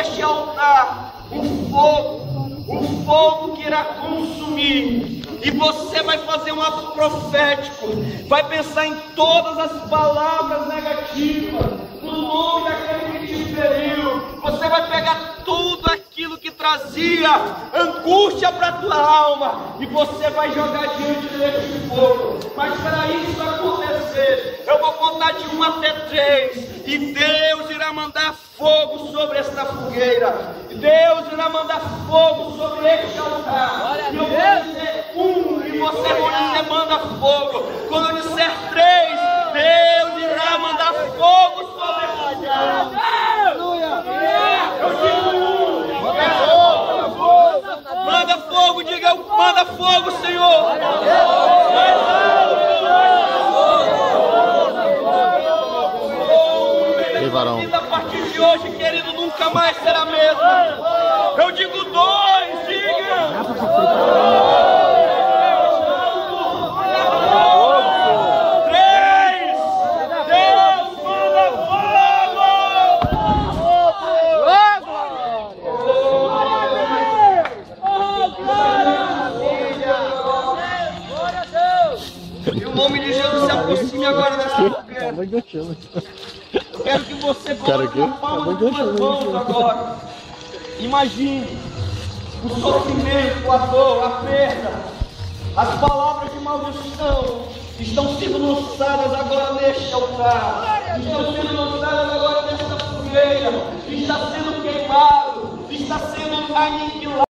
neste altar um fogo que irá consumir. E você vai fazer um ato profético, vai pensar em todas as palavras negativas, no nome daquele que te feriu. Você vai pegar tudo aquilo que trazia angústia para a tua alma e você vai jogar diante desse fogo. Mas para isso acontecer, eu vou contar de 1 até 3 e Deus irá mandar fogo sobre essa fogueira. Deus irá mandar fogo sobre este altar. E eu vou dizer 1 e você vai dizer manda fogo. Quando eu disser 3, Deus irá mandar fogo sobre esse altar. Eu digo 1. Manda fogo, diga manda fogo, Senhor. A partir de hoje, querido, nunca mais será mesmo. Eu digo 2, diga. 3, Deus manda fogo. E o nome de Jesus se aproxime agora dessa fogueira. Eu quero que você coloque na palma de suas mãos agora. Imagine o sofrimento, a dor, a perda, as palavras de maldição estão sendo lançadas agora neste altar, estão sendo lançadas agora nesta fogueira, está sendo queimado, está sendo aniquilado.